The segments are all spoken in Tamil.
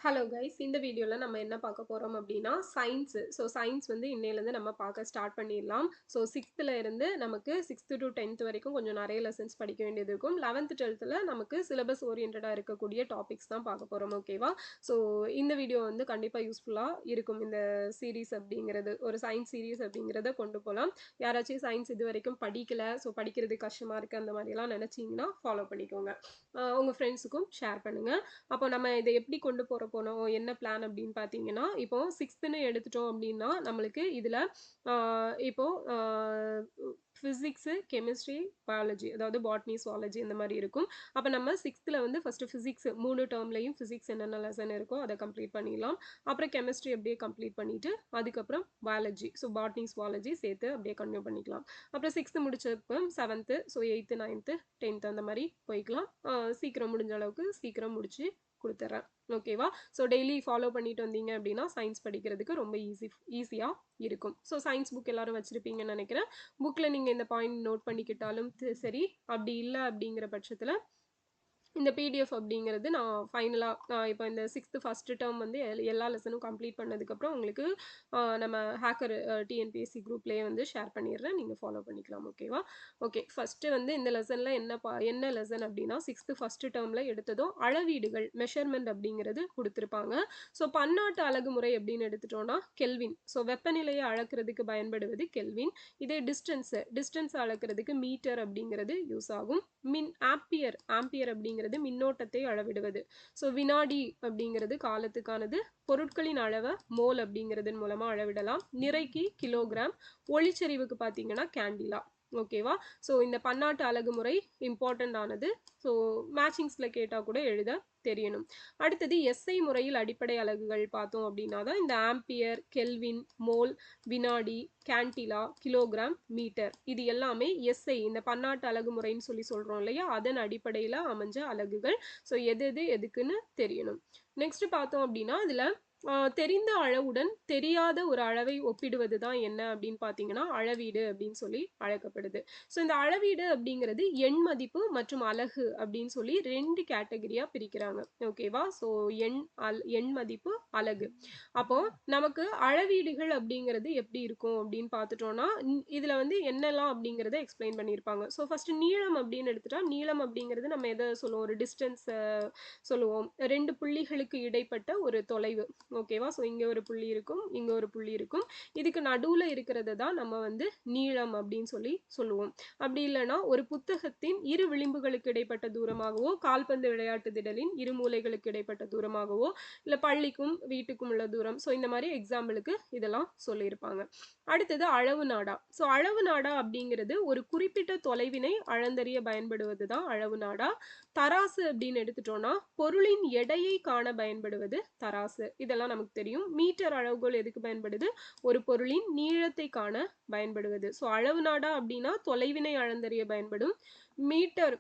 ஹலோ கைஸ், இந்த வீடியோல நம்ம என்ன பார்க்க போறோம் அப்படின்னா சயின்ஸ். சயின்ஸ் வந்து இன்னையிலேருந்து நம்ம பார்க்க ஸ்டார்ட் பண்ணிடலாம். 6th இருந்து நமக்கு 6th to 10th வரைக்கும் கொஞ்சம் நிறைய லெசன்ஸ் படிக்க வேண்டியது இருக்கும். 11th 12th நமக்கு சிலபஸ் ஓரியன்டா இருக்கக்கூடிய டாபிக்ஸ் தான் பார்க்க போறோம். ஓகேவா? ஸோ இந்த வீடியோ வந்து கண்டிப்பா யூஸ்ஃபுல்லா இருக்கும். இந்த சீரீஸ் அப்படிங்கிறது ஒரு சயின்ஸ் சீரீஸ் அப்படிங்கிறத கொண்டு போகலாம். யாராச்சும் சயின்ஸ் இது வரைக்கும் படிக்கல, படிக்கிறது கஷ்டமா இருக்கு அந்த மாதிரிலாம் நினைச்சீங்கன்னா ஃபாலோ பண்ணிக்கோங்க. உங்க ஃப்ரெண்ட்ஸுக்கும் ஷேர் பண்ணுங்க. அப்போ நம்ம இதை எப்படி கொண்டு போனோம், என்ன பிளான் அப்படின்னு பார்த்தீங்கன்னா, இப்போ 6th எடுத்துட்டோம் அப்படின்னா நம்மளுக்கு இதில் இப்போ ஃபிசிக்ஸு, கெமிஸ்ட்ரி, பயாலஜி, அதாவது பாட்னி, சுவாலஜி இந்த மாதிரி இருக்கும். அப்போ நம்ம 6th வந்து ஃபஸ்ட்டு ஃபிசிக்ஸ் 3 டேர்ம்லையும் ஃபிசிக்ஸ் என்னென்ன லெசன் இருக்கோ அதை கம்ப்ளீட் பண்ணிடலாம். அப்புறம் கெமிஸ்ட்ரி அப்படியே கம்ப்ளீட் பண்ணிவிட்டு அதுக்கப்புறம் பயாலஜி, பாட்னி, சுவாலஜி சேர்த்து அப்படியே கன்டினியூ பண்ணிக்கலாம். அப்புறம் 6th முடிச்சப்போ 7th, 8th 9th 10th அந்த மாதிரி போய்க்கலாம். சீக்கிரம் முடிஞ்ச அளவுக்கு சீக்கிரம் முடிச்சு கொடுத்துட்றேன். ஓகேவா? டெய்லி ஃபாலோ பண்ணிட்டு வந்தீங்க அப்படின்னா சயின்ஸ் படிக்கிறதுக்கு ரொம்ப ஈஸியாக இருக்கும். சயின்ஸ் புக் எல்லாரும் வச்சுருப்பீங்கன்னு நினைக்கிறேன். புக்கில் நீங்கள் இந்த பாயிண்ட் நோட் பண்ணிக்கிட்டாலும் சரி, அப்படி இல்லை அப்படிங்கிற பட்சத்தில் இந்த பிடிஎஃப் அப்படிங்கிறது நான் ஃபைனலாக இப்போ இந்த 6th ஃபஸ்ட் டேர்ம் வந்து எல்லா லெசனும் கம்ப்ளீட் பண்ணதுக்கப்புறம் உங்களுக்கு நம்ம ஹேக்கர் டிஎன்பிஎஸ்சி குரூப்லேயே வந்து ஷேர் பண்ணிடுறேன். நீங்கள் ஃபாலோ பண்ணிக்கலாம். ஓகேவா? ஓகே, ஃபஸ்ட்டு வந்து இந்த லெசனில் என்ன லெசன் அப்படின்னா 6th ஃபஸ்ட் டேர்மில் எடுத்ததும் அளவீடுகள், மெஷர்மெண்ட் அப்படிங்கிறது கொடுத்துருப்பாங்க. பன்னாட்டு அலகு முறை அப்படின்னு எடுத்துட்டோம்னா கெல்வின். வெப்பநிலையை அளக்கிறதுக்கு பயன்படுவது கெல்வின். இதே டிஸ்டன்ஸ் அளக்கிறதுக்கு மீட்டர் அப்படிங்கிறது யூஸ் ஆகும். ஆம்பியர் அப்படிங்கிறது மின்னோட்டத்தை அளவிடுவது. வினாடி அப்படிங்கிறது காலத்துக்கானது. பொருட்களின் அளவை மோல் அப்படிங்கிறதன் மூலமா அளவிடலாம். நிறைக்கு கிலோகிராம், ஒளிச்செறிவுக்கு பார்த்தீங்கன்னா கேண்டிலா. ஓகேவா? இந்த பன்னாட்டு அலகு முறை இம்பார்ட்டன்ட் ஆனது. மேட்சிங்ஸில் கேட்டால் கூட எழுத தெரியணும். அடுத்தது எஸ்ஐ முறையில் அடிப்படை அலகுகள் பார்த்தோம் அப்படின்னா தான் இந்த ஆம்பியர், கெல்வின், மோல், வினாடி, கேண்டிலா, கிலோகிராம், மீட்டர் இது எல்லாமே எஸ்ஐ, இந்த பன்னாட்டு அலகு முறைன்னு சொல்கிறோம் இல்லையா, அதன் அடிப்படையில் அமைஞ்ச அலகுகள். எது எதுக்குன்னு தெரியணும். நெக்ஸ்ட் பார்த்தோம் அப்படின்னா இதில் தெரிந்த அளவுடன் தெரியாத ஒரு அளவை ஒப்பிடுவது தான் என்ன அப்படின்னு பார்த்தீங்கன்னா அளவீடு அப்படின்னு சொல்லி அழைக்கப்படுது. இந்த அளவீடு அப்படிங்கிறது எண் மதிப்பு மற்றும் அலகு அப்படின்னு சொல்லி 2 கேட்டகரியா பிரிக்கிறாங்க. ஓகேவா? எண் மதிப்பு, அலகு. அப்போ நமக்கு அளவீடுகள் அப்படிங்கிறது எப்படி இருக்கும் அப்படின்னு பார்த்துட்டோம்னா இதுல வந்து என்னெல்லாம் அப்படிங்கிறத எக்ஸ்பிளைன் பண்ணியிருப்பாங்க. ஃபர்ஸ்ட் நீளம் அப்படின்னு எடுத்துட்டா, நீளம் அப்படிங்கிறது நம்ம எதை சொல்லுவோம், ஒரு டிஸ்டன்ஸ் சொல்லுவோம். 2 புள்ளிகளுக்கு இடைப்பட்ட ஒரு தொலைவு. ஓகேவா? இங்க ஒரு புள்ளி இருக்கும், இங்க ஒரு புள்ளி இருக்கும். இதுக்கு நடுவுல இருக்கிறத தான் நம்ம வந்து நீளம் அப்படின்னு சொல்லுவோம். அப்படி இல்லைன்னா ஒரு புத்தகத்தின் இரு விளிம்புகளுக்கு இடைப்பட்ட தூரமாகவோ, கால்பந்து விளையாட்டு திடலின் இரு மூலைகளுக்கு இடைப்பட்ட தூரமாகவோ, இல்ல பள்ளிக்கும் வீட்டுக்கும் உள்ள தூரம். இந்த மாதிரி எக்ஸாம்பிளுக்கு இதெல்லாம் சொல்லியிருப்பாங்க. அடுத்தது அளவு நாடா. அளவு நாடா அப்படிங்கிறது ஒரு குறிப்பிட்ட தொலைவினை அளந்தறிய பயன்படுவது தான் அளவு நாடா. தராசு அப்படின்னு எடுத்துட்டோம்னா பொருளின் எடையை காண பயன்படுவது தராசு. இதெல்லாம் நமக்கு தெரியும். மீட்டர் அளவுகோல் எதுக்கு பயன்படுது, ஒரு பொருளின் நீளத்தை காண பயன்படுவது. அளவு நாடா அப்படின்னா தொலைவினை அளந்தறிய பயன்படும். மீட்டர்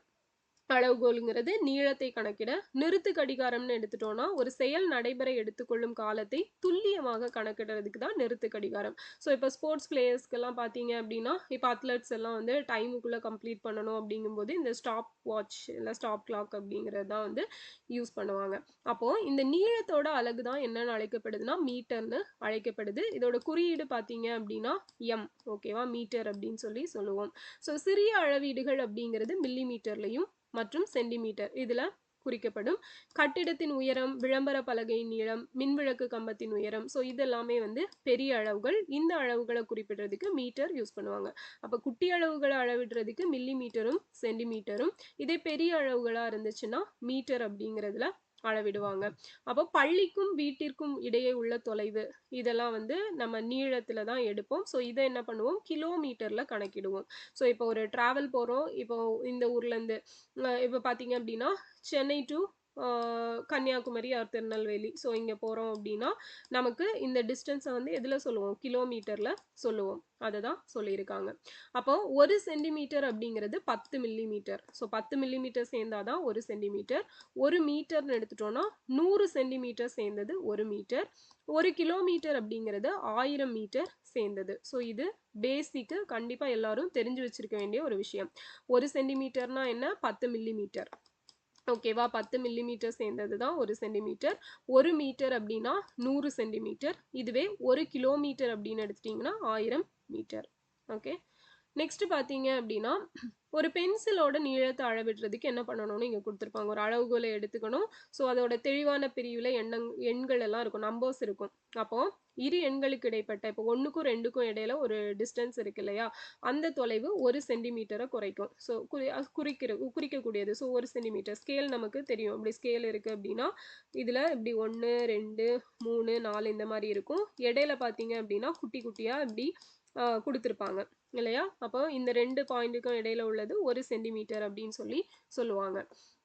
அளவுகோலுங்கிறது நீளத்தை கணக்கிட. நிறுத்து கடிகாரம்னு எடுத்துட்டோம்னா ஒரு செயல் நடைபெற எடுத்துக்கொள்ளும் காலத்தை துல்லியமாக கணக்கிடுறதுக்கு தான் நிறுத்து கடிகாரம். இப்போ ஸ்போர்ட்ஸ் பிளேயர்ஸ்க்கெல்லாம் பார்த்தீங்க அப்படின்னா இப்போ அத்லெட்ஸ் எல்லாம் வந்து டைமுக்குள்ளே கம்ப்ளீட் பண்ணணும் அப்படிங்கும்போது இந்த ஸ்டாப் வாட்ச் இல்லை ஸ்டாப் கிளாக் அப்படிங்கிறது தான் வந்து யூஸ் பண்ணுவாங்க. அப்போது இந்த நீளத்தோட அலகு தான் என்னன்னு அழைக்கப்படுதுன்னா மீட்டர்னு அழைக்கப்படுது. இதோட குறியீடு பார்த்தீங்க அப்படின்னா எம். ஓகேவா? மீட்டர் அப்படின்னு சொல்லுவோம். சிறிய அளவீடுகள் அப்படிங்கிறது மில்லி மீட்டர்லையும் மற்றும் சென்டிமீட்டர் இதுல குறிக்கப்படும். கட்டிடத்தின் உயரம், விளம்பர பலகையின் நீளம், மின்விளக்கு கம்பத்தின் உயரம், இதெல்லாமே வந்து பெரிய அளவுகள். இந்த அளவுகளை குறிப்பிடுறதுக்கு மீட்டர் யூஸ் பண்ணுவாங்க. அப்ப குட்டி அளவுகளை அளவிடுறதுக்கு மில்லி மீட்டரும் சென்டிமீட்டரும், இதே பெரிய அளவுகளா இருந்துச்சுன்னா மீட்டர் அப்படிங்கிறதுல அளவிடுவாங்க. அப்போ பள்ளிக்கும் வீட்டிற்கும் இடையே உள்ள தொலைவு இதெல்லாம் வந்து நம்ம நீளத்துல தான் எடுப்போம். இதை என்ன பண்ணுவோம், கிலோமீட்டர்ல கணக்கிடுவோம். இப்போ ஒரு டிராவல் போறோம். இப்போ இந்த ஊர்ல இருந்து இப்போ பார்த்தீங்க அப்படின்னா சென்னை டு கன்னியாகுமரி ஆர் திருநெல்வேலி இங்கே போகிறோம் அப்படின்னா நமக்கு இந்த டிஸ்டன்ஸை வந்து எதில் சொல்லுவோம், கிலோமீட்டரில் சொல்லுவோம். அதை தான் சொல்லியிருக்காங்க. அப்போ 1 சென்டிமீட்டர் அப்படிங்கிறது 10 மில்லிமீட்டர். 10 மில்லிமீட்டர் சேர்ந்தாதான் 1 சென்டிமீட்டர். 1 மீட்டர்னு எடுத்துட்டோம்னா 100 சென்டிமீட்டர் சேர்ந்தது 1 மீட்டர். 1 கிலோமீட்டர் அப்படிங்கிறது 1000 மீட்டர் சேர்ந்தது. இது பேசிக்கு கண்டிப்பாக எல்லாரும் தெரிஞ்சு வச்சிருக்க வேண்டிய ஒரு விஷயம். 1 சென்டிமீட்டர்னா என்ன, 10 மில்லிமீட்டர். ஓகேவா? 10 மில்லிமீட்டர் சேர்ந்தது தான் 1 சென்டிமீட்டர். 1 மீட்டர் அப்டின்னா 100 சென்டிமீட்டர். இதுவே 1 கிலோமீட்டர் அப்டின்னு எடுத்துட்டீங்கன்னா 1000 மீட்டர். ஓகே. நெக்ஸ்ட் பார்த்தீங்க அப்டின்னா, ஒரு பென்சிலோட நீளத்த அளவிடுறதுக்கு என்ன பண்ணணும்னு இங்க குடுத்துருப்பாங்க. ஒரு அளவுகோல எடுத்துக்கணும். ஸோ, அதோட தெளிவான பிரிவுல எண்கள் எல்லாம் இருக்கும். நம்பர்ஸ் இருக்கும். அப்போ இரு எண்களுக்கு இடைப்பட்ட இப்போ 1க்கும் 2க்கும் இடையில ஒரு டிஸ்டன்ஸ் இருக்கு இல்லையா? அந்த தொலைவு 1 சென்டிமீட்டர குறைக்கும். ஸோ, குறிக்கக்கூடியது. So, 1 centimetre. ஸ்கேல் நமக்கு தெரியும். இப்படி ஸ்கேல் இருக்கு அப்டின்னா, இதுல இப்படி 1, 2, 3, 4 இந்த மாரி இருக்கும். இடையில பார்த்தீங்க அப்டின்னா, குட்டி குட்டியா இப்படி குடுத்துருப்பாங்க. இல்லையா? அப்போ இந்த 2 பாயிண்ட்டுக்கும் இடையில உள்ளது 1 சென்டிமீட்டர் அப்படின்னு சொல்லி சொல்லுவாங்க.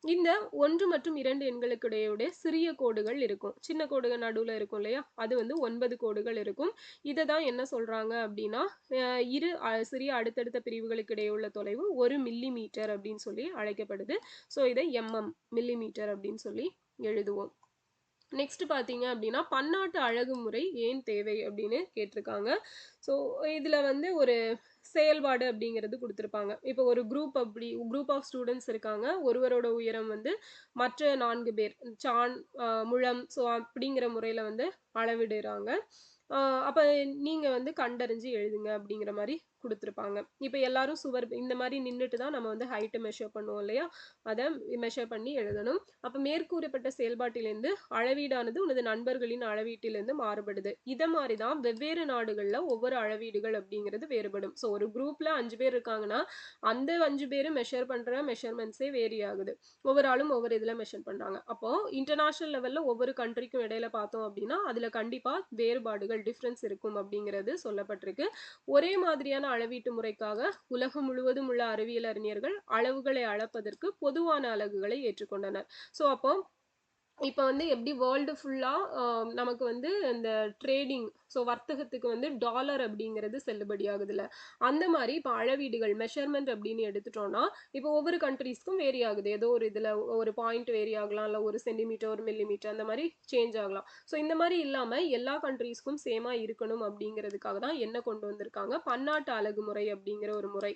இந்த 1 மற்றும் 2 எண்களுக்கு இடையே சிறிய கோடுகள் இருக்கும். சின்ன கோடுகள் நடுவுல இருக்கும் இல்லையா? அது வந்து 9 கோடுகள் இருக்கும். இத தான் என்ன சொல்றாங்க அப்படின்னா, இரு சிறிய அடுத்தடுத்த பிரிவுகளுக்கு இடையே உள்ள தொலைவு 1 மில்லிமீட்டர் அப்படின்னு சொல்லி அழைக்கப்படுது. ஸோ இத மில்லிமீட்டர் அப்படின்னு சொல்லி எழுதுவோம். நெக்ஸ்ட் பார்த்தீங்க அப்படின்னா, பன்னாட்டு அழகு முறை ஏன் தேவை அப்படின்னு கேட்டிருக்காங்க. ஸோ இதுல வந்து ஒரு செயல்பாடு அப்படிங்கிறது குடுத்திருப்பாங்க. இப்போ ஒரு குரூப் ஆஃப் ஸ்டூடண்ட்ஸ் இருக்காங்க. ஒருவரோட உயரம் வந்து மற்ற 4 பேர் சான், முழம் ஸோ அப்படிங்கிற முறையில வந்து அளவிடுறாங்க. அ அப்ப நீங்க வந்து கண்டறிஞ்சு எழுதுங்க அப்படிங்கிற மாரி குடுத்திருப்பாங்க. இப்ப எல்லாரும் இந்த மாரி நின்னுட்டு தான் நம்ம வந்து ஹைட்ட மெஷர் பண்ணுவோம் இல்லையா? அத மெஷர் பண்ணி எழுதணும். அப்ப மேற்கூறப்பட்ட செயல்பாட்டிலிருந்து அளவீடானது உனது நண்பர்களின் அளவீட்டிலிருந்து மாறுபடுது. இத மாரி தான் வெவ்வேறு நாடுகள்ல ஒவ்வொரு அளவீடுகள் அப்படிங்கிறது வேறுபடும். ஸோ ஒரு குரூப்ல 5 பேர் இருக்காங்கன்னா, அந்த 5 பேரும் மெஷர் பண்ற மெஷர்மென்ட்ஸே வேரி ஆகுது. ஒவ்வொரு ஆளும் ஒவ்வொரு இதுல மெஷர் பண்றாங்க. அப்போ இன்டர்நேஷனல் லெவல்ல ஒவ்வொரு கண்ட்ரிக்கும் இடையில பார்த்தோம் அப்படின்னா, அதுல கண்டிப்பா வேறுபாடுகள் டிஃபரன்ஸ் இருக்கும் அப்படிங்கிறது சொல்லப்பட்டிருக்கு. ஒரே மாதிரியான அளவீட்டு முறைக்காக உலகம் முழுவதும் உள்ள அறிவியல் அறிஞர்கள் அளவுகளை அளப்பதற்கு பொதுவான அலகுகளை ஏற்றுக்கொண்டனர். ஸோ அப்போ இப்ப வந்து எப்படி வேர்ல்டு ஃபுல்லா நமக்கு வந்து இந்த ட்ரேடிங் ஸோ வர்த்தகத்துக்கு வந்து டாலர் அப்படிங்கிறது செல்லுபடியாகுதுல்ல. அந்த மாரி இப்ப அளவீடுகள் மெஷர்மென்ட் அப்படின்னு எடுத்துட்டோம்னா, இப்போ ஒவ்வொரு கண்ட்ரீஸ்க்கும் வேரி ஆகுது. ஏதோ ஒரு இதுல ஒரு பாயிண்ட் வேரி ஆகலாம். இல்ல 1 சென்டிமீட்டர், 1 மில்லிமீட்டர் அந்த மாரி சேஞ்ச் ஆகலாம். ஸோ இந்த மாரி இல்லாம எல்லா கண்ட்ரீஸ்க்கும் சேமா இருக்கணும் அப்படிங்கிறதுக்காக தான் என்ன கொண்டு வந்திருக்காங்க, பன்னாட்டு அலகு முறை அப்படிங்கிற ஒரு முறை.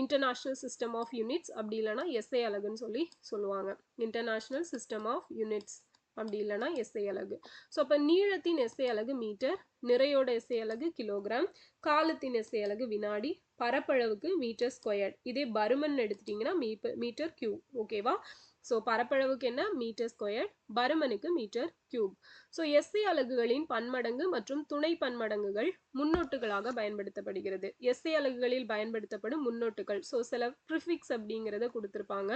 இன்டர்நேஷனல் சிஸ்டம் ஆஃப் யூனிட்ஸ் அப்படி இல்லன்னா எஸ்ஐ அலகுன்னு சொல்லி சொல்லுவாங்க. இன்டர்நேஷனல் சிஸ்டம் ஆஃப் யூனிட்ஸ் அப்படி இல்லன்னா எஸ்ஐ அலகு. ஸோ அப்ப நீளத்தின் எஸ்ஐ அலகு மீட்டர், நிறையோட எஸ்ஐ அலகு கிலோகிராம், காலத்தின் எஸ்ஐ அலகு வினாடி, பரப்பளவுக்கு மீட்டர் ஸ்கொயர்ட். இதே பருமன் எடுத்துட்டீங்கன்னா மீட்டர் கியூப். ஓகேவா? ஸோ பரப்பளவுக்கு என்ன மீட்டர் ஸ்கொயர்ட், பருமனுக்கு மீட்டர் கியூப். ஸோ எஸ்ஐ அலகுகளின் பன்மடங்கு மற்றும் துணை பன்மடங்குகள் முன்னொட்டுகளாக பயன்படுத்தப்படுகிறது. எஸ்ஐ அலகுகளில் பயன்படுத்தப்படும் முன்னொட்டுகள். ஸோ சில ப்ரிஃபிக்ஸ் அப்படிங்கிறத கொடுத்திருப்பாங்க.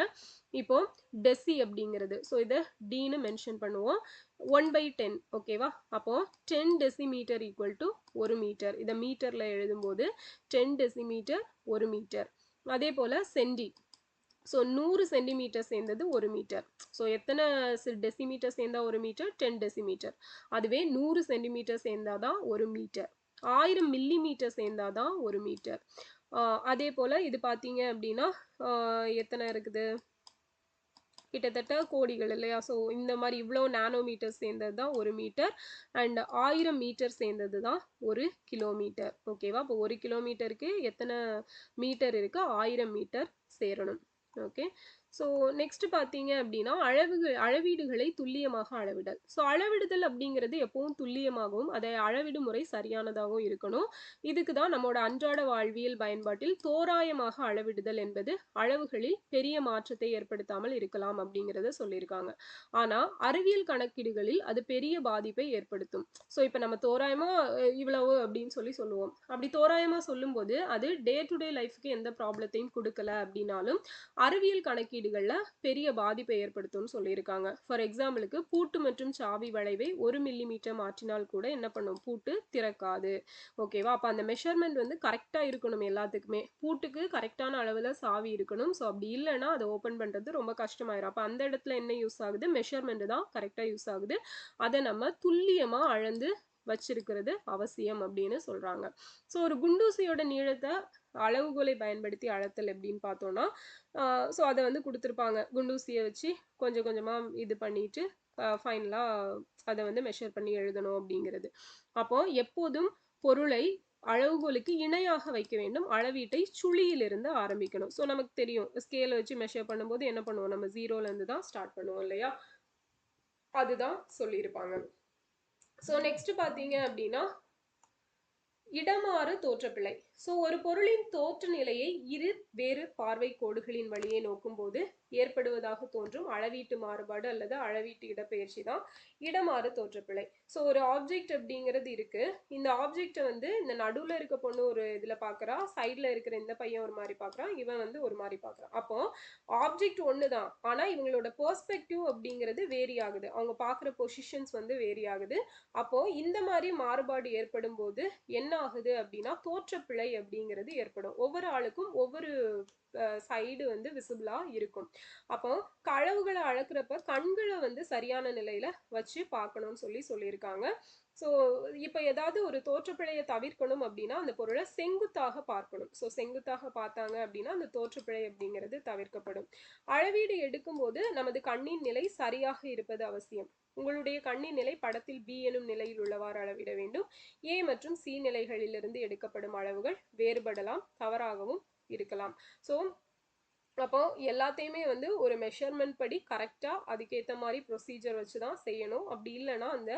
இப்போ டெசி அப்படிங்கிறது. ஸோ இத டீன்னு மென்ஷன் பண்ணுவோம். 1/10 ஓகேவா? அப்போ 10 டெசிமீட்டர் ஈக்குவல் டு 1 மீட்டர். இத மீட்டர்ல எழுதும்போது 10 டெசிமீட்டர் 1 மீட்டர். அதே போல சென்டி. ஸோ 100 சென்டிமீட்டர் சேர்ந்தது 1 மீட்டர். ஸோ எத்தனை டெசிமீட்டர் சேர்ந்தா 1 மீட்டர்? 10 டெசிமீட்டர். அதுவே 100 சென்டிமீட்டர் சேர்ந்தா தான் 1 மீட்டர். 1000 மில்லிமீட்டர் சேர்ந்தா தான் 1 மீட்டர். அதே போல இது பார்த்தீங்க அப்படின்னா, எத்தனை இருக்குது? கிட்டத்தட்ட கோடிகள் இல்லையா? ஸோ இந்த மாரி இவ்ளோ நானோமீட்டர் சேர்ந்தது தான் 1 மீட்டர். அண்ட் 1000 மீட்டர் சேர்ந்தது தான் 1 கிலோமீட்டர். ஓகேவா? அப்போ 1 கிலோமீட்டருக்கு எத்தனை மீட்டர் இருக்கு? 1000 மீட்டர் சேரணும். ஓகே. ஸோ நெக்ஸ்ட் பார்த்தீங்க அப்படின்னா, அளவீடுகளை துல்லியமாக அளவிடல். ஸோ அளவிடுதல் அப்படிங்கிறது எப்பவும் துல்லியமாகவும், அதை அளவிடும் முறை சரியானதாகவும் இருக்கணும். இதுக்கு தான் நம்மோட அன்றாட வாழ்வியல் பயன்பாட்டில் தோராயமாக அளவிடுதல் என்பது அளவுகளில் பெரிய மாற்றத்தை ஏற்படுத்தாமல் இருக்கலாம் அப்படிங்கிறத சொல்லியிருக்காங்க. ஆனா அறிவியல் கணக்கீடுகளில் அது பெரிய பாதிப்பை ஏற்படுத்தும். ஸோ இப்போ நம்ம தோராயமா இவ்வளவு அப்படின்னு சொல்லுவோம். அப்படி தோராயமா சொல்லும்போது அது டே டு டே லைஃப்க்கு எந்த ப்ராப்ளத்தையும் கொடுக்கல அப்படின்னாலும் அறிவியல் கணக்கீடுகள்ல பெரிய பாதிப்பை ஏற்படுத்தும்னு சொல்லியிருக்காங்க. ஃபார் எக்ஸாம்பிளுக்கு பூட்டு மற்றும் சாவி வளைவை 1 மில்லிமீட்டர் மாற்றினால் கூட என்ன பண்ணும்? பூட்டு திறக்காது. ஓகேவா? அப்ப அந்த மெஷர்மென்ட் வந்து கரெக்ட்டா இருக்கணும் எல்லாத்துக்குமே. பூட்டுக்கு கரெக்ட்டான அளவுல சாவி இருக்கணும். ஸோ அப்படி இல்லன்னா அத ஓப்பன் பண்றது ரொம்ப கஷ்டமாயிரும். அப்ப அந்த இடத்துல என்ன யூஸ் ஆகுது? மெஷர்மென்ட் தான் கரெக்ட்டா யூஸ் ஆகுது. அத நம்ம துல்லியமா அளந்து வச்சிருக்கிறது அவசியம் அப்படின்னு சொல்றாங்க. ஸோ ஒரு குண்டூசியோட நீளத்த அளவுகோலை பயன்படுத்தி அளத்தல் எப்படின்னு பார்த்தோம்னா, ஸோ அத வந்து குடுத்திருப்பாங்க. குண்டூசிய வச்சு கொஞ்சம் கொஞ்சமா இது பண்ணிட்டு, ஃபைனலா அத வந்து மெஷர் பண்ணி எழுதணும் அப்படிங்கிறது. அப்போ எப்போதும் பொருளை அளவுகோலுக்கு இணையாக வைக்க வேண்டும். அளவீட்டை சுழியிலிருந்து ஆரம்பிக்கணும். ஸோ நமக்கு தெரியும். ஸ்கேல வச்சு மெஷர் பண்ணும்போது என்ன பண்ணுவோம்? நம்ம 0லேருந்து தான் ஸ்டார்ட் பண்ணுவோம் இல்லையா? அதுதான் சொல்லியிருப்பாங்க. ஸோ நெக்ஸ்ட் பார்த்தீங்க அப்படின்னா, இடமாறு தோற்றப்பிழை. ஸோ ஒரு பொருளின் தோற்ற நிலையை இரு வேறு பார்வை கோடுகளின் வழியே நோக்கும்போது ஏற்படுவதாக தோன்றும் அளவீட்டு மாறுபாடு அல்லது அளவீட்டு இடப்பெயர்ச்சி தான் இடமாறு தோற்றப்பிழை. ஸோ ஒரு ஆப்ஜெக்ட் அப்படிங்கிறது இருக்கு. இந்த ஆப்ஜெக்டை வந்து இந்த நடுவில் இருக்க பொண்ணு ஒரு இதில் பார்க்குறா, சைடில் இருக்கிற இந்த பையன் ஒரு மாதிரி பார்க்குறான், இவன் வந்து ஒரு மாதிரி பார்க்குறான். அப்போ ஆப்ஜெக்ட் ஒன்று தான், ஆனால் இவங்களோட பெர்ஸ்பெக்டிவ் அப்படிங்கிறது வேரி ஆகுது. அவங்க பார்க்குற பொசிஷன்ஸ் வந்து வேரி ஆகுது. அப்போ இந்த மாதிரி மாறுபாடு ஏற்படும் போது என்ன ஆகுது அப்படின்னா தோற்றப்பிழை அப்படிங்கிறது ஏற்படும். ஒவ்வொரு ஆளுக்கும் ஒவ்வொரு சைடு வந்து விசிபிளா இருக்கும். அப்போ களவுகளை அளக்குறப்ப கண்களை வந்து சரியான நிலையில வச்சு பார்க்கணும்னு சொல்லியிருக்காங்க. ஸோ இப்போ ஏதாவது ஒரு தோற்றப்பிழையை தவிர்க்கணும் அப்படின்னா அந்த பொருளை செங்குத்தாக பார்க்கணும். ஸோ செங்குத்தாக பார்த்தாங்க அப்படின்னா அந்த தோற்றப்பிழை அப்படிங்கிறது தவிர்க்கப்படும். அளவீடு எடுக்கும்போது நமது கண்ணின் நிலை சரியாக இருப்பது அவசியம். உங்களுடைய கண்ணின் நிலை படத்தில் பி எனும் நிலையில் உள்ளவாறு அளவிட வேண்டும். ஏ மற்றும் சி நிலைகளிலிருந்து எடுக்கப்படும் அளவுகள் வேறுபடலாம், தவறாகவும் இருக்கலாம். ஸோ அப்போ எல்லாத்தையுமே வந்து ஒரு மெஷர்மெண்ட் படி கரெக்டாக அதுக்கேற்ற மாதிரி ப்ரொசீஜர் வச்சு தான் செய்யணும். அப்படி இல்லைன்னா அந்த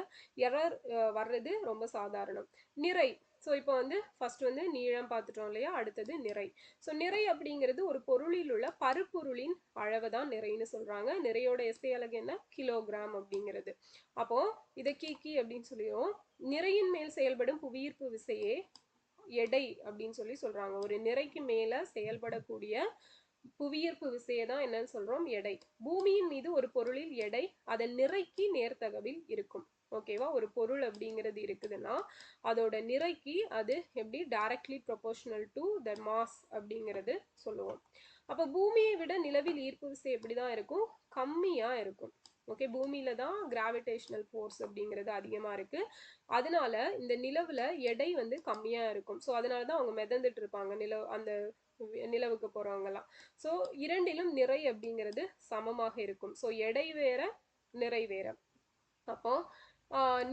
எரர் வர்றது ரொம்ப சாதாரணம். நிறை. ஸோ இப்போ வந்து ஃபர்ஸ்ட் வந்து நீளம் பார்த்துட்டோம் இல்லையா? அடுத்தது நிறை. ஸோ நிறை அப்படிங்கிறது ஒரு பொருளில் உள்ள பருப்பொருளின் அளவை தான் நிறைன்னு சொல்றாங்க. நிறையோட எஸ்ஐ அலகு என்ன? கிலோகிராம் அப்படிங்கிறது. அப்போ இதை கீ அப்படின்னு சொல்லிடுவோம். நிறையின் மேல் செயல்படும் புவியீர்ப்பு விசையே எடை அப்படின்னு சொல்றாங்க. ஒரு நிறைக்கு மேல செயல்படக்கூடிய புவியீர்ப்பு விசையை தான் என்னன்னு சொல்றோம்? எடை. பூமியின் மீது ஒரு பொருளின் எடை அதன் நிறைக்கு நேர்த்தகவில் இருக்கும். ஓகேவா? ஒரு பொருள் அப்படிங்கிறது இருக்குதுன்னா அதோட நிறைக்கு அது எப்படி directly proportional to the mass அப்படிங்கிறது சொல்லுவோம். அப்போ பூமியை விட நிலவில் ஈர்ப்பு விசை எப்படிதான் இருக்கும்? கம்மியா இருக்கும். ஓகே, பூமியில தான் கிராவிடேஷனல் ஃபோர்ஸ் அப்படிங்கிறது அதிகமா இருக்கு. அதனால இந்த நிலவுல எடை வந்து கம்மியா இருக்கும். ஸோ அதனால தான் அவங்க மிதந்துட்டு இருப்பாங்க அந்த நிலவுக்கு போறவங்கலாம். ஸோ இரண்டிலும் நிறை அப்படிங்கிறது சமமாக இருக்கும். ஸோ எடை வேற, நிறை வேற. அப்போ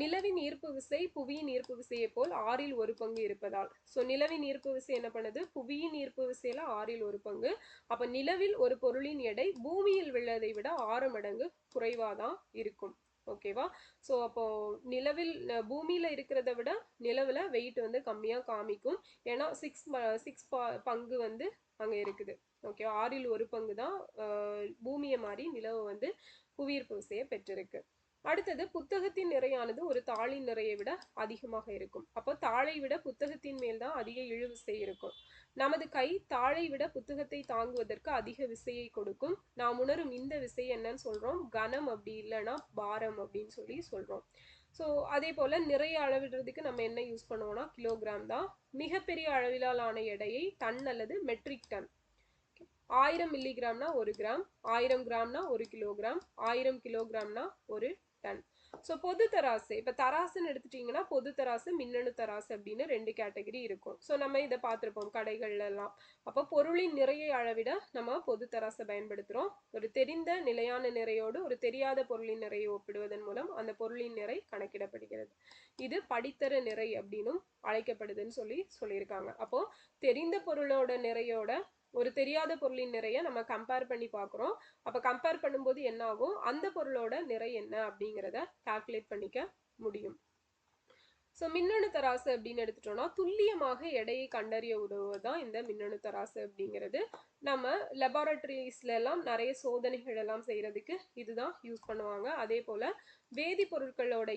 நிலவின் ஈர்ப்பு விசை புவியின் ஈர்ப்பு விசையை போல் 1/6 இருப்பதால், ஸோ நிலவின் ஈர்ப்பு விசை என்ன பண்ணுது? புவியின் ஈர்ப்பு விசையில 1/6. அப்ப நிலவில் ஒரு பொருளின் எடை பூமியில் உள்ளதை விட 6 மடங்கு குறைவாதான் இருக்கும். ஓகேவா? ஸோ அப்போ நிலவில் பூமியில இருக்கிறத விட நிலவுல வெயிட் வந்து கம்மியா காமிக்கும். ஏன்னா 6 பங்கு வந்து அங்க இருக்குது. ஓகே, 1/6 தான் பூமியை மாதிரி நிலவு வந்து புவியீர்ப்பு விசையை பெற்றிருக்கு. அடுத்தது புத்தகத்தின் நிறையானது ஒரு தாளின் நிறையை விட அதிகமாக இருக்கும். அப்போ தாளை விட புத்தகத்தின் மேல் தான் அதிக இழுவிசை இருக்கும். நமது கை தாளை விட புத்தகத்தை தாங்குவதற்கு அதிக விசையை கொடுக்கும். நாம் உணரும் இந்த விசை என்னன்னு சொல்றோம்? கனம், அப்படி இல்லைன்னா பாரம் அப்படின்னு சொல்றோம். ஸோ அதே போல நிறைய அளவிடுறதுக்கு நம்ம என்ன யூஸ் பண்ணுவோம்னா கிலோகிராம் தான். மிகப்பெரிய அளவிலான எடையை டன் அல்லது மெட்ரிக் டன். 1000 மில்லிகிராம்னா 1 கிராம், 1000 கிராம்னா 1 கிலோகிராம், 1000 கிலோகிராம்னா 1 டன். ஸோ பொது தராசு, இப்போ தராசுன்னு எடுத்துட்டீங்கன்னா பொது தராசு, மின்னணு தராசு அப்படின்னு 2 கேட்டகரி இருக்கும். ஸோ நம்ம இதை பார்த்துருப்போம் கடைகள்ல எல்லாம். அப்போ பொருளின் நிறையை அளவிட நம்ம பொது தராசை பயன்படுத்துகிறோம். ஒரு தெரிந்த நிலையான நிறையோடு ஒரு தெரியாத பொருளின் நிறையை ஒப்பிடுவதன் மூலம் அந்த பொருளின் நிறை கணக்கிடப்படுகிறது. இது படித்தர நிறை அப்படின்னும் அழைக்கப்படுதுன்னு சொல்லியிருக்காங்க. அப்போ தெரிந்த பொருளோட நிறையோட ஒரு தெரியாத பொருளின் நிறைய நம்ம கம்பேர் பண்ணி பார்க்குறோம். அப்போ கம்பேர் பண்ணும்போது என்ன ஆகும்? அந்த பொருளோட நிறை என்ன அப்படிங்கிறத கால்குலேட் பண்ணிக்க முடியும். ஸோ மின்னணு தராசு அப்படின்னு எடுத்துட்டோம்னா துல்லியமாக எடையை கண்டறிய உதவுவதுதான் இந்த மின்னணு தராசு அப்படிங்கிறது. நம்ம லெபார்டரிஸ்ல எல்லாம் நிறைய சோதனைகள் எல்லாம் செய்யறதுக்கு இதுதான் யூஸ் பண்ணுவாங்க. அதே போல வேதிப்பொருட்களோட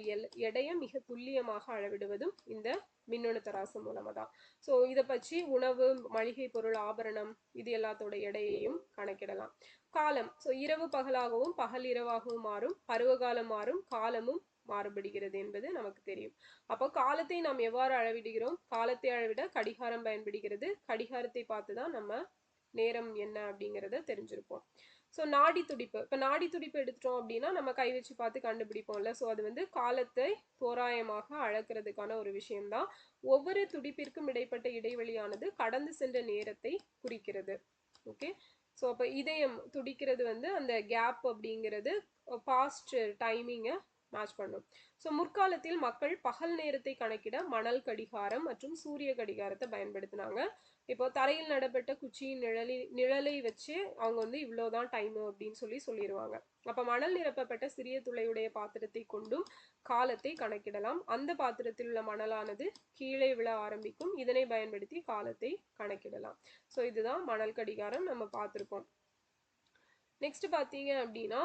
எடையை மிக துல்லியமாக அளவிடுவதும் இந்த மின்னணு தராசு மூலமா தான். ஸோ இதை பற்றி உணவு, மளிகை பொருள், ஆபரணம் இது எல்லாத்தோட எடையையும் கணக்கிடலாம். காலம். ஸோ இரவு பகலாகவும் பகல் இரவாகவும் மாறும், பருவகாலம் மாறும், காலமும் மாறுபடுகிறது என்பது நமக்கு தெரியும். அப்போ காலத்தை நாம் எவ்வாறு அளவிடுகிறோம்? காலத்தை அளவிட கடிகாரம் பயன்படுகிறது. கடிகாரத்தை பார்த்து தான் நம்ம நேரம் என்ன அப்படிங்கிறத தெரிஞ்சிருப்போம். ஸோ நாடி துடிப்பு. இப்போ நாடி துடிப்பு எடுத்துட்டோம் அப்படின்னா நம்ம கை வச்சு பார்த்து கண்டுபிடிப்போம்ல. ஸோ அது வந்து காலத்தை தோராயமாக அளக்கிறதுக்கான ஒரு விஷயம்தான். ஒவ்வொரு துடிப்பிற்கும் இடைப்பட்ட இடைவெளியானது கடந்து சென்ற நேரத்தை குறிக்கிறது. ஓகே, ஸோ அப்போ இதயம் துடிக்கிறது வந்து அந்த கேப் அப்படிங்கிறது பாஸ்ட் டைமிங்கை மேட்ச் பண்ணும். ஸோ முற்காலத்தில் மக்கள் பகல் நேரத்தை கணக்கிட மணல் கடிகாரம் மற்றும் சூரிய கடிகாரத்தை பயன்படுத்தினாங்க. இப்போ தரையில் நடப்பட்ட குச்சியின் நிழலை வச்சு அவங்க வந்து இவ்வளோதான் டைமு அப்படின்னு சொல்லிடுவாங்க. அப்போ மணல் நிரப்பப்பட்ட சிறிய துளையுடைய பாத்திரத்தை கொண்டும் காலத்தை கணக்கிடலாம். அந்த பாத்திரத்தில் உள்ள மணலானது கீழே விழ ஆரம்பிக்கும். இதனை பயன்படுத்தி காலத்தை கணக்கிடலாம். ஸோ இதுதான் மணல் கடிகாரம், நம்ம பார்த்துருக்கோம். நெக்ஸ்ட் பார்த்தீங்க அப்படின்னா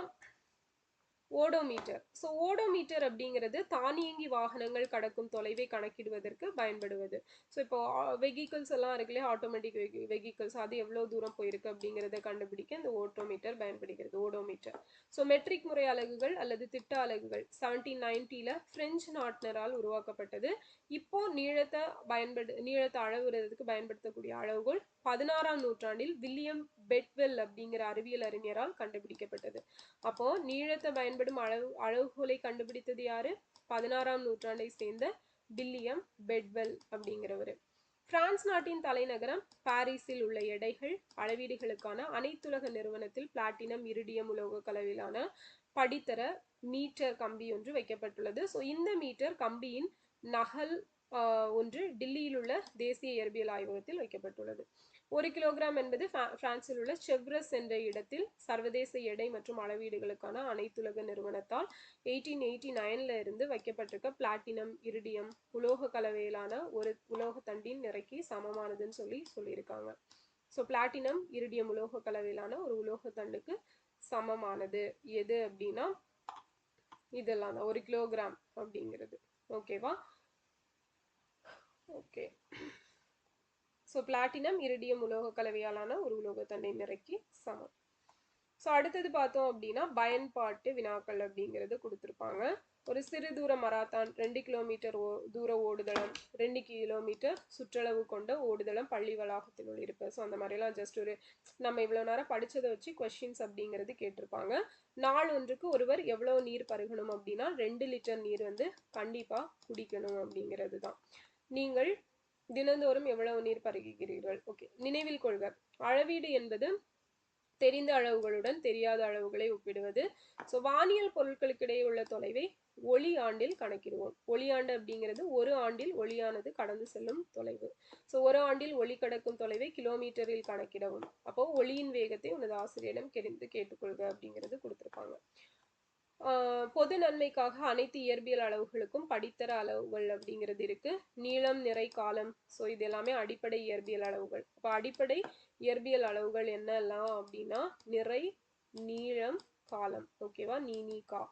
ஓடோமீட்டர். ஸோ ஓடோமீட்டர் அப்படிங்கிறது தானியங்கி வாகனங்கள் கடக்கும் தொலைவை கணக்கிடுவதற்கு பயன்படுவது. ஸோ இப்போ வெஹிக்கிள்ஸ் எல்லாம் இருக்குல்லையே, ஆட்டோமேட்டிக் வெஹிக்கிள்ஸ், அது எவ்வளோ தூரம் போயிருக்கு அப்படிங்கிறத கண்டுபிடிக்க இந்த ஓடோமீட்டர் பயன்படுகிறது. ஓடோமீட்டர். ஸோ மெட்ரிக் முறை அலகுகள் அல்லது திட்ட அலகுகள் 1790ல் பிரெஞ்சு நாட்டினரால் உருவாக்கப்பட்டது. இப்போ நீளத்தை அளவுறதுக்கு பயன்படுத்தக்கூடிய அளவுகள் 16ஆம் நூற்றாண்டில் வில்லியம் பெட்வெல் அப்படிங்கிற அறிவியல் அறிஞரால் கண்டுபிடிக்கப்பட்டது. அப்போ நீளத்தை பயன்படுத்தும் அளவுகோலை கண்டுபிடித்தது யாரு? 16ஆம் நூற்றாண்டை சேர்ந்த வில்லியம் பெட்வெல் அப்படிங்கிறவரு. பிரான்ஸ் நாட்டின் தலைநகரம் பாரிஸில் உள்ள எடைகள் அளவீடுகளுக்கான அனைத்துலக நிறுவனத்தில் பிளாட்டினம் இரிடியம் உலோக கலவையிலான படித்தர மீட்டர் கம்பி ஒன்று வைக்கப்பட்டுள்ளது. ஸோ இந்த மீட்டர் கம்பியின் நகல் ஒன்று டில்லியில் உள்ள தேசிய இயற்பியல் ஆய்வகத்தில் வைக்கப்பட்டுள்ளது. 1 கிலோகிராம் என்பது பிரான்சில் உள்ள செவ்ரஸ் என்ற இடத்தில் சர்வதேச எடை மற்றும் அளவீடுகளுக்கான அனைத்துலக நிறுவனத்தால் 1889ல இருந்து வைக்கப்பட்டிருக்க பிளாட்டினம் இரிடியம் உலோக கலவையிலான ஒரு உலோக தண்டின் நிறைக்கு சமமானதுன்னு சொல்லியிருக்காங்க. ஸோ பிளாட்டினம் இரிடியம் உலோக கலவையிலான ஒரு உலோக தண்டுக்கு சமமானது எது அப்படின்னா இதெல்லாம் தான் 1 கிலோகிராம் அப்படிங்கிறது. ஓகேவா? ஓகே. ஸோ பிளாட்டினம் இரிடியம் உலோக கலவையாலான ஒரு உலோகத்தண்டின் நிறைக்கு சமம். ஸோ அடுத்தது பார்த்தோம் அப்படின்னா பயன்பாட்டு வினாக்கள் அப்படிங்கிறது கொடுத்துருப்பாங்க. ஒரு சிறு தூர மராத்தான், 2 கிலோமீட்டர் தூர ஓடுதளம், 2 கிலோமீட்டர் சுற்றளவு கொண்ட ஓடுதளம் பள்ளி வளாகத்தினுள் இருப்ப. ஸோ அந்த மாதிரிலாம் ஜஸ்ட் ஒரு நம்ம இவ்வளோ நேரம் படித்ததை வச்சு கொஸ்டின்ஸ் அப்படிங்கிறது கேட்டிருப்பாங்க. நாள் ஒன்றுக்கு ஒருவர் எவ்வளோ நீர் பருகணும் அப்படின்னா 2 லிட்டர் நீர் வந்து கண்டிப்பாக குடிக்கணும் அப்படிங்கிறது தான். நீங்கள் தினந்தோறும் எவ்வளவு நீர் பருகுகிறீர்கள்? ஓகே. நினைவில் கொள்க, அளவீடு என்பது தெரிந்த அளவுகளுடன் தெரியாத அளவுகளை ஒப்பிடுவது. ஸோ வானியல் பொருட்களுக்கிடையே உள்ள தொலைவை ஒளி ஆண்டில் கணக்கிடுவோம். ஒளி ஆண்டு அப்படிங்கிறது ஒரு ஆண்டில் ஒளியானது கடந்து செல்லும் தொலைவு. ஸோ ஒரு ஆண்டில் ஒளி கடக்கும் தொலைவை கிலோமீட்டரில் கணக்கிடவும். அப்போ ஒளியின் வேகத்தை உனது ஆசிரியரிடம் கேட்டுக்கொள்க அப்படிங்கிறது கொடுத்துருப்பாங்க. பொது நன்மைக்காக அனைத்து இயற்பியல் அளவுகளுக்கும் படித்தர அளவுகள் அப்படிங்கிறது இருக்கு. நீளம், நிறை, காலம். ஸோ இது எல்லாமே அடிப்படை இயற்பியல் அளவுகள். அப்போ அடிப்படை இயற்பியல் அளவுகள் என்னெல்லாம் அப்படின்னா நிறை, நீளம், காலம். ஓகேவா? கா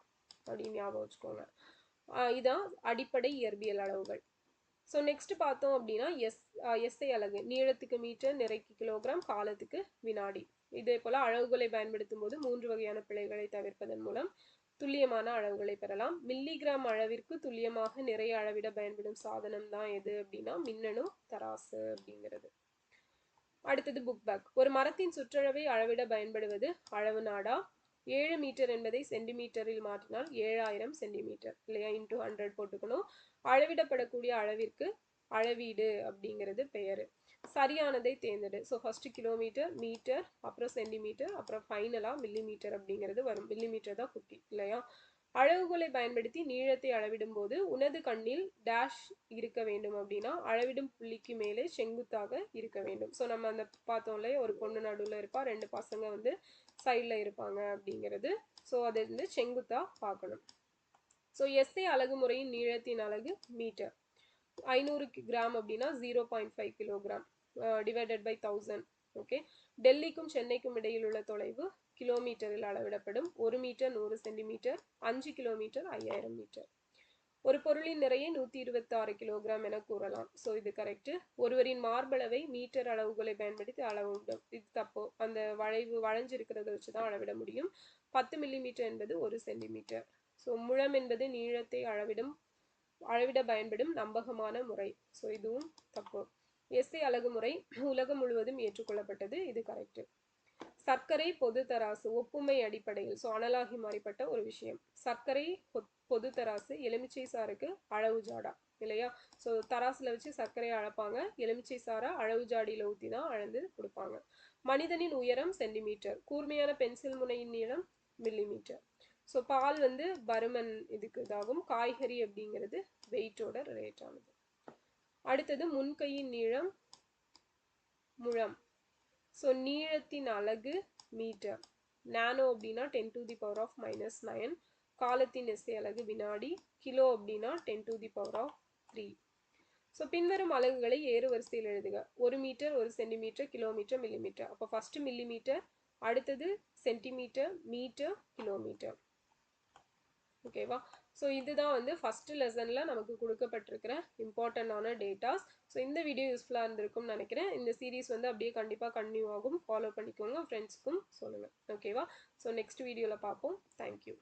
அப்படின்னு ஞாபகம் வச்சுக்கோங்க. இதான் அடிப்படை இயற்பியல் அளவுகள். ஸோ நெக்ஸ்ட் பார்த்தோம் அப்படின்னா எஸ்ஐ அலகு. நீளத்துக்கு மீட்டர், நிறைக்கு கிலோகிராம், காலத்துக்கு வினாடி. இதே போல அளவுகளை பயன்படுத்தும் போது 3 வகையான பிழைகளை தவிர்ப்பதன் மூலம் துல்லியமான அளவுகளை பெறலாம். மில்லிகிராம் அளவிற்கு துல்லியமாக நிறைய அளவிட பயன்படும் சாதனம் தான் எது அப்படின்னா மின்னணு தராசு அப்படிங்கிறது. அடுத்தது புக் பேக். ஒரு மரத்தின் சுற்றளவை அளவிட பயன்படுவது அளவு நாடா. 7 மீட்டர் என்பதை சென்டிமீட்டரில் மாற்றினால் 7000 சென்டிமீட்டர் இல்லையா? இன்டூ 100 போட்டுக்கணும். அளவிடப்படக்கூடிய அளவிற்கு அளவீடு அப்படிங்கிறது பெயரு. சரியானதை தேர்ந்தெடு. ஸோ ஃபர்ஸ்ட் கிலோமீட்டர், மீட்டர், அப்புறம் சென்டிமீட்டர், அப்புறம் ஃபைனலாக மில்லிமீட்டர் அப்படிங்கிறது வரும். மில்லிமீட்டர் தான் குட்டி இல்லையா? அளவுகளை பயன்படுத்தி நீளத்தை அளவிடும் போது உனது கண்ணில் டேஷ் இருக்க வேண்டும் அப்படின்னா அளவிடும் புள்ளிக்கு மேலே செங்குத்தாக இருக்க வேண்டும். ஸோ நம்ம அந்த பார்த்தோம்ல, ஒரு பொண்ணு நடுவில் இருப்பா, 2 பசங்க வந்து சைடில் இருப்பாங்க அப்படிங்கிறது. ஸோ அது வந்து செங்குத்தாக பார்க்கணும். ஸோ எஸ்ஐ அலகு முறையின் நீளத்தின் அலகு மீட்டர். 500 கிராம் அப்படின்னா 0.5 கிலோகிராம் டிவைடட் பை 1000. ஓகே. டெல்லிக்கும் சென்னைக்கும் இடையில் உள்ள தொலைவு கிலோமீட்டரில் அளவிடப்படும். 1 மீட்டர் 100 சென்டிமீட்டர், 5 கிலோமீட்டர் 5000 மீட்டர். ஒரு பொருளின் நிறையை 126 கிலோகிராம் என கூறலாம். ஸோ இது கரெக்ட். ஒருவரின் மார்பளவை மீட்டர் அளவுகளை பயன்படுத்தி அளவிடும். இது தப்பு. அந்த வளைஞ்சிருக்கிறத வச்சு தான் அளவிட முடியும். 10 மில்லிமீட்டர் என்பது 1 சென்டிமீட்டர். ஸோ முழம் என்பது நீளத்தை அளவிட பயன்படும் நம்பகமான முறை. ஸோ இதுவும் தப்பு. எஸ்ஐ அலகு முறை உலகம் முழுவதும் ஏற்றுக்கொள்ளப்பட்டது. இது கரெக்ட். சர்க்கரை பொது தராசு ஒப்புமை அடிப்படையில். ஸோ அனலாகி மாறிப்பட்ட ஒரு விஷயம். சர்க்கரை பொது தராசு, எலுமிச்சை சாருக்கு அளவு ஜாடா இல்லையா? ஸோ தராசுல வச்சு சர்க்கரையை அளப்பாங்க, எலுமிச்சை சாரை அளவு ஜாடியில் ஊற்றி தான் அளந்து கொடுப்பாங்க. மனிதனின் உயரம் சென்டிமீட்டர், கூர்மையான பென்சில் முனையின் நீளம் மில்லிமீட்டர். ஸோ பால் வந்து பருமன் இதுக்கு இதாகும். காய்கறி அப்படிங்கிறது வெயிட்டோட ரிலேட் ஆனது. அடுத்தது முன்கையின் நீளம் முழம். ஸோ நீளத்தின் அலகு மீட்டர். நானோ அப்படின்னா 10 to the power of -9. காலத்தின் எஸ்ஐ அலகு வினாடி. கிலோ அப்படின்னா 10 to the power of 3. So பின்வரும் அலகுகளை ஏறு வரிசையில் எழுதுக. 1 மீட்டர், 1 சென்டிமீட்டர், கிலோமீட்டர், மில்லிமீட்டர். அப்போ ஃபர்ஸ்ட் மில்லிமீட்டர், அடுத்தது சென்டிமீட்டர், மீட்டர், கிலோமீட்டர். ஓகேவா? ஸோ இதுதான் வந்து ஃபர்ஸ்ட் லெசனில் நமக்கு கொடுக்கப்பட்டிருக்கிற இம்பார்ட்டண்டான டேட்டாஸ். ஸோ இந்த வீடியோ யூஸ்ஃபுல்லாக இருந்திருக்கும்னு நினைக்கிறேன். இந்த சீரீஸ் வந்து அப்படியே கண்டிப்பாக கண்டினியூ ஆகும். ஃபாலோ பண்ணிக்கோங்க, ஃப்ரெண்ட்ஸுக்கும் சொல்லுங்கள். ஓகேவா? ஸோ நெக்ஸ்ட் வீடியோவில் பார்ப்போம். தேங்க்யூ.